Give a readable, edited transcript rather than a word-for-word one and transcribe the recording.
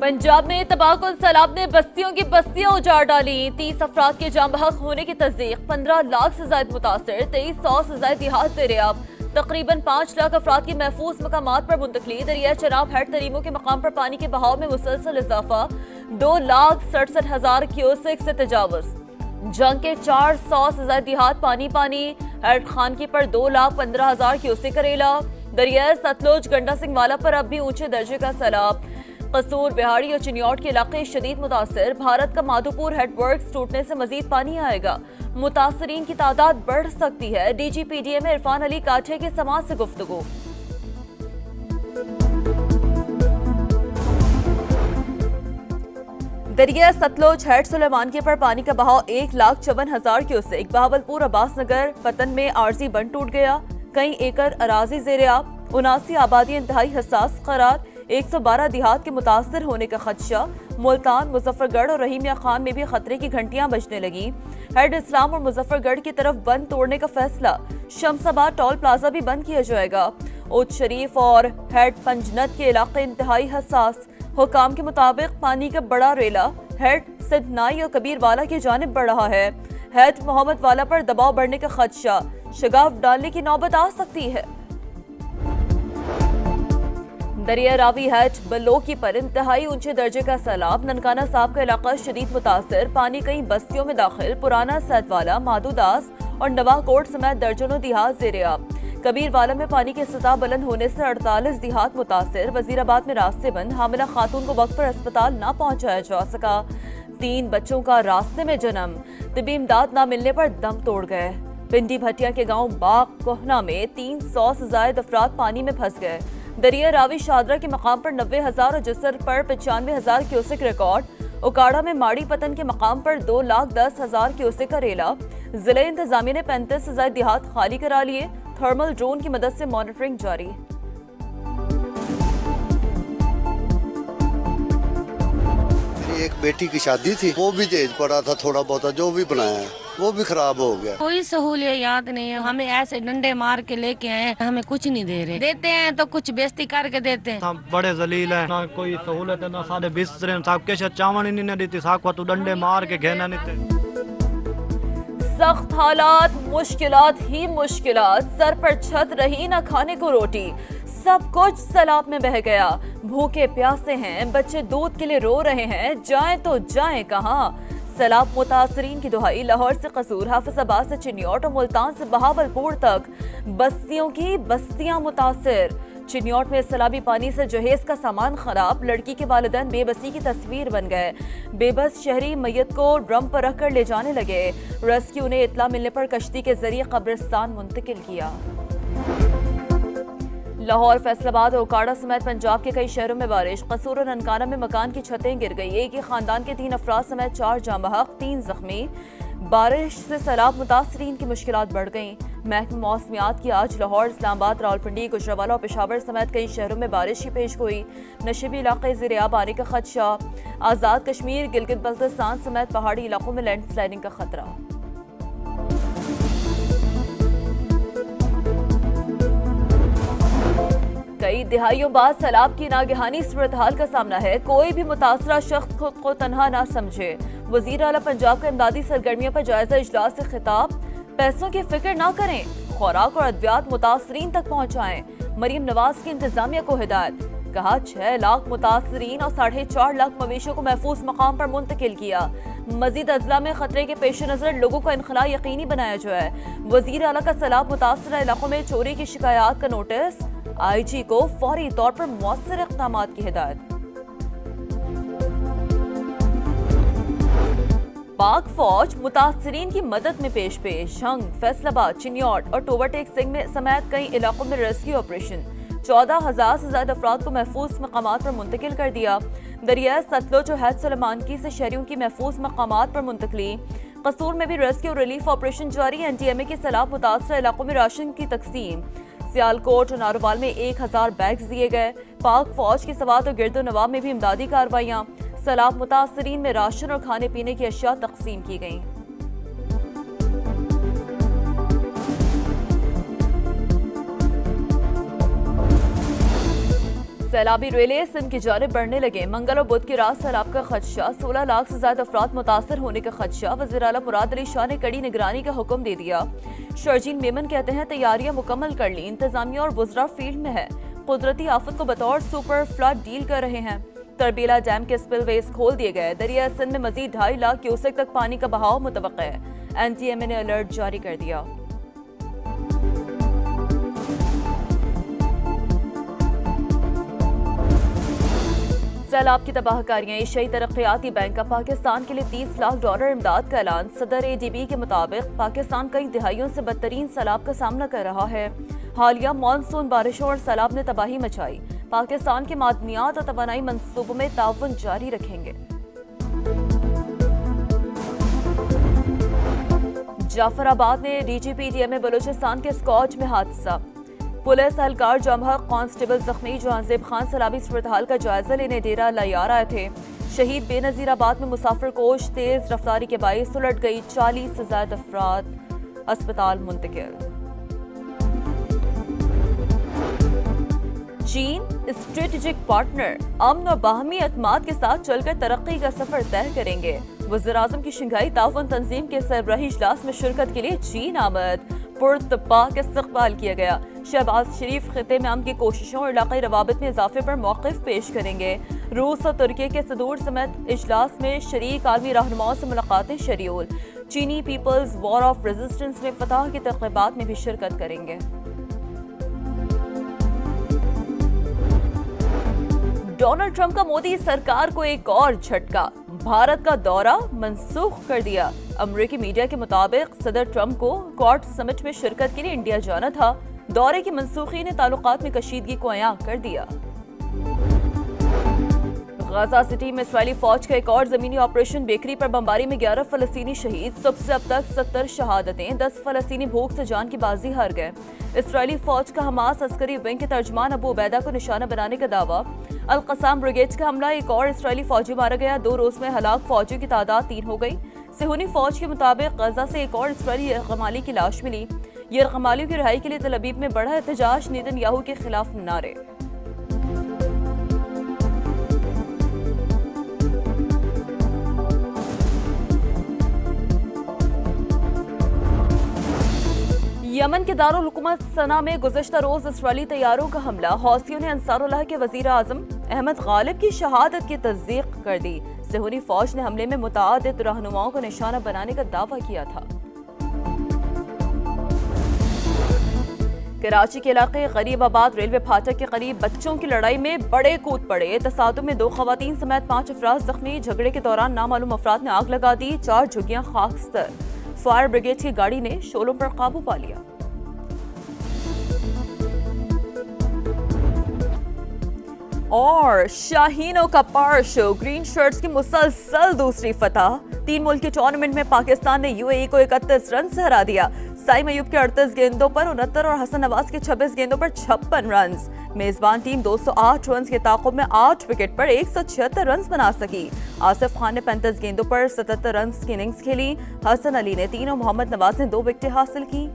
पंजाब में तबाहकुन सैलाब ने बस्तियों की बस्तियां उजाड़ डाली। 30 अफराद के जाम बहक होने की तस्दीक। 15 लाख से ज्यादा मुतासर, 2300 से ज्यादा देहात ज़ेर-ए-आब। तकरीबन 5 लाख अफराद की महफूज मकामात पर मुंतकली। दरिया चनाब हेड तरीमों के मकाम पर पानी के बहाव में मुसलसल इजाफा। 2,67,000 क्यूसेक से तजावुज। जंग के 400 से ज्यादा देहात पानी पानी। हेड खानकी पर 2,15,000 क्यूसेक करेला। दरिया सतलुज गंडा सिंह वाला पर अब भी ऊंचे दर्जे का सैलाब। कसूर, बिहाड़ी और चिन्योट के इलाके शदीद मुतासर। भारत का माधोपुर हेडवर्क्स टूटने से मजीद पानी आएगा। मुतासरीन की तादाद बढ़ सकती है। DGPDA में इरफान अली काठे के समाज से गुफ्तगू। दरिया सतलुज हेड सुलेमानके पर पानी का बहाव 1,54,000 क्यूसेक। बहावलपुर अब्बास नगर पतन में आरजी बंद टूट गया। कई एकड़ अराजी ज़ेर-ए-आब। 79 आबादी इंतहाई हसास करार। 112 देहात के मुतासर होने का खदशा। मुल्तान, मुजफ्फरगढ़ और रहीमिया खान में भी खतरे की घंटियां बजने लगी। हेड इस्लाम और मुजफ्फरगढ़ की तरफ बंद तोड़ने का फैसला। शमसाबाद टोल प्लाजा भी बंद किया जाएगा। उच्च शरीफ और हेड पंजनत के इलाके इंतहाई हसास। हुकाम के मुताबिक पानी का बड़ा रेला हेड सिद्धनाई और कबीर वाला की जानिब बढ़ रहा है। हेड मोहम्मद वाला पर दबाव बढ़ने का खदशा। शगाफ डालने की नौबत आ सकती है। दरिया रावी हेड बलोकी पर इंतहाई ऊंचे दर्जे का सैलाब। ननकाना साहब का इलाका शदीद मुतासर। पानी कई बस्तियों में दाखिल। पुराना सैदवाला, माधुदास और नवाकोट समेत दर्जनों देहात ज़ेर-ए-आब। कबीर वाला में पानी की सतह बुलंद होने से 48 देहात मुतासर। वजीराबाद में रास्ते बंद। हामिला खातून को वक्त पर अस्पताल न पहुंचाया जा सका। 3 बच्चों का रास्ते में जन्म। तिबी इमदाद न मिलने पर दम तोड़ गए। पिंडी भटिया के गांव बाग कोहना में 300 से ज्यादा अफराद पानी में फंस गए। दरिया रावी शादरा के मकाम पर 90,000 और जसर पर 95,000 क्यूसेक रिकॉर्ड। उकाड़ा में माड़ी पतन के मकाम पर 2,10,000 क्यूसेक का रेला। जिले इंतजामिया ने 35 से ज्यादा देहात खाली करा लिए। थर्मल ड्रोन की मदद से मॉनिटरिंग जारी। एक बेटी की शादी थी, वो भी दहेज पड़ा था थोड़ा बहुत, जो भी बनाया है वो भी खराब हो गया। कोई सहूलियत याद नहीं है। हमें ऐसे डंडे मार के लेके आए, हमें कुछ नहीं दे रहे। देते हैं तो कुछ बेइज्जती करके देते हैं। हम बड़े जलील है, ना कोई सहूलत है, ना सारे बिस्तरे साहब के चावल ही नहीं देती साहब को, तो डंडे मार के घेना नहीं थे। सख्त हालात, मुश्किलात ही मुश्किलात। सर पर छत रही, ना खाने को रोटी। सब कुछ सैलाब में बह गया। भूखे प्यासे हैं, बच्चे दूध के लिए रो रहे हैं। जाएं तो जाएं कहां। सैलाब मुतासरीन की दुहाई। लाहौर से कसूर, हाफिजाबाद से चिन्योट और मुल्तान से बहावलपुर तक बस्तियों की बस्तियां मुतासिर। चिन्योट में सैलाबी पानी से जहेज का सामान खराब। लड़की के वालिदैन बेबसी की तस्वीर बन गए। बेबस शहरी मैयत को ड्रम पर रखकर ले जाने लगे। रेस्क्यू ने इतला मिलने पर कश्ती के जरिए कब्रिस्तान मुंतकिल किया। लाहौर, फैसलाबाद और उकाड़ा समेत पंजाब के कई शहरों में बारिश। कसूर और ननकाना में मकान की छतें गिर गई। एक ही खानदान के 3 अफराद समेत 4 जाँ बहक, 3 जख्मी। बारिश से सैलाब मुतासरीन की मुश्किलात बढ़ गईं। महकमा मौसमियात की आज लाहौर, इस्लामाबाद, रावलपिंडी, गुजरावाला और पेशावर समेत कई शहरों में बारिश की पेश गोई। नशीबी इलाके ज़ेर-ए-आब आने का खदशा। आज़ाद कश्मीर, गिलगित बल्तिस्तान समेत पहाड़ी इलाकों में लैंडस्लाइडिंग का खतरा। कई दिहाइयों बाद सैलाब की नागहानी सूरत हाल का सामना है। कोई भी मुतासरा शख्स खुद को तनहा ना समझे। वजीर आला पंजाब का इमदादी सरगर्मियों पर जायजा इजलास से खिताब। पैसों की फिक्र ना करें, खुराक और अद्वियात मुतासरीन तक पहुँचाएं। मरीम नवाज की इंतजामिया को हिदायत। कहा 6 लाख मुतासरीन और 4.5 लाख मवेशियों को महफूज मकाम पर मुंतकिल किया। मजीद अजला में खतरे के पेश नजर लोगों का इनखला यकीनी बनाया जाए। वजीर आला का सैलाब मुतासरा इलाकों में चोरी की शिकायत का नोटिस। IG को फौरी तौर पर मौसर इक़दामात की हिदायत। पाक फौज मुतासरीन की मदद में पेश। हंग, फैसलाबाद, चिन्योट और टोबरटेक सिंह में समेत कई इलाकों में रेस्क्यू ऑपरेशन। 14,000 से ज्यादा अफराद को महफूज मकामात पर मुंतकिल कर दिया। दरिया सतलुज और हैद सुलेमानकी से शहरियों की महफूज मकामात पर मुंतकली। कसूर में भी रेस्क्यू और रिलीफ ऑपरेशन जारी। NTMA के सैलाब मुतासरा इलाकों में राशन की तकसीम। सियालकोट और नारोवाल में 1000 बैग्स दिए गए। पाक फौज की सवात और गिरदो नवाब में भी इमदादी कार्रवाइयाँ। सैलाब मुतासरीन में राशन और खाने पीने की अशिया तकसीम की गईं। सैलाबी रेले सिंध की जानिब बढ़ने लगे। मंगल और बुध की रात सैलाब का खदशा, 16 लाख से ज्यादा अफराद मुतासर होने का खदशा। वज़ीर आला मुराद अली शाह ने कड़ी निगरानी का हुक्म दे दिया। शर्जील मेमन कहते हैं तैयारियां मुकम्मल कर ली, इंतजामिया और वुज़रा फील्ड में है, कुदरती आफत को बतौर सुपर फ्लड डील कर रहे हैं। तरबीला डैम के स्पिलवेज खोल दिए गए। दरिया सिंध में मजीद 2.5 लाख क्यूसेक तक पानी का बहाव मुतवक्का है। NTMA ने अलर्ट जारी कर दिया। सैलाब की तबाहकारियां। एशियाई तरक्याती बैंक का पाकिस्तान के लिए $30 लाख इमदाद का ऐलान। सदर ADB के मुताबिक पाकिस्तान कई दिहाइयों से बदतरीन सैलाब का सामना कर रहा है। हालिया मानसून बारिशों और सैलाब ने तबाही मचाई। पाकिस्तान के मादनियात और तवानाई मंसूबों में ताउन जारी रखेंगे। जाफराबाद में DGPDMA बलूचिस्तान के स्कॉच में हादसा। पुलिस एहलकार जमहर कांस्टेबल जख्मी। जहांजेब खान सैलाबी सूरत-हाल का जायजा लेने डेरा लयार आए थे। शहीद बेनजीराबाद में मुसाफिर कोच तेज रफ्तारी के बाइस उलट गई। 40 से ज्यादा अफराद अस्पताल मुंतकिल। चीन स्ट्रेटेजिक पार्टनर, अमन और बाहमी अतमाद के साथ चलकर तरक्की का सफर तय करेंगे। वज़ीर-ए-आज़म की शंघाई ताउन तंजीम के सरबराही इजलास में शिरकत के लिए चीन आमद। पुरतपाक इस्तकबाल किया गया। शहबाज शरीफ खिते में अमन की कोशिशों और इलाकाई रवाबित में इजाफे पर मौक़िफ़ पेश करेंगे। रूस और तुर्की के सदूर समेत इजलास में शरीक आलमी रहनुमाओं से मुलाकातें शेड्यूल। चीनी पीपल्स वॉर ऑफ रेजिस्टेंस में फतह की तक़रीबात में भी शिरकत करेंगे। डोनाल्ड ट्रंप का मोदी सरकार को एक और झटका। भारत का दौरा मंसूख कर दिया। अमेरिकी मीडिया के मुताबिक सदर ट्रंप को क्वाड समिट में शिरकत के लिए इंडिया जाना था। दौरे की मंसूखी ने ताल्लुकात में कशीदगी को अयां कर दिया। गाजा सिटी में इस्राएली फौज का एक और जमीनी ऑपरेशन। बेकरी पर बमबारी में 11 फलस्तीनी शहीद। सुबह से अब तक 70 शहादतें। 10 फलस्तीनी भूख से जान की बाजी हार गए। इस्राएली फौज का हमास अस्करी विंग के तर्जमान अबू उबैदा को निशाना बनाने का दावा। अल-क़साम ब्रिगेड का हमला, एक और इस्राएली फौजी मारा गया। 2 रोज में हलाक फौजियों की तादाद 3 हो गई। सेहूनी फौज के मुताबिक गजा से एक और इस्राएली यरगमाली की लाश मिली। यरगमालियों की रिहाई के लिए तल अवीव में बड़ा एहतजाज। नेतन्याहू के खिलाफ नारे। यमन के दारुल हुकूमत सना में गुज़श्ता रोज इस्राएली तैयारों का हमला। हौसियों ने अंसारुल्लाह के वज़ीर आज़म अहमद गालिब की शहादत की तस्दीक कर दी। सेहूनी फौज ने हमले में मुताअद्दिद रहनुमाओं को निशाना बनाने का दावा किया था। कराची के इलाके गरीबाबाद रेलवे फाटक के करीब बच्चों की लड़ाई में बड़े कूद पड़े। तसादुम में 2 खवातीन समेत 5 अफराद जख्मी। झगड़े के दौरान नामालूम अफराद ने आग लगा दी। 4 झुग्गियां खाकस्तर। फायर ब्रिगेड की गाड़ी ने शोलों पर काबू पा लिया। और शाहीनों का पार शो, ग्रीन शर्ट्स की मुसलसल दूसरी फतह। 3 मुल्की टूर्नामेंट में पाकिस्तान ने UAE को 31 रन से हरा दिया। साइम अयूब के 38 गेंदों पर 69 और हसन नवाज के 26 गेंदों पर 56 रन। मेजबान टीम 208 रन के ताक़ुब में 8 विकेट पर 176 रन बना सकी। आसिफ खान ने 35 गेंदों पर 77 रन की इनिंग्स खेली। हसन अली ने 3 और मोहम्मद नवाज ने 2 विकेटें हासिल की।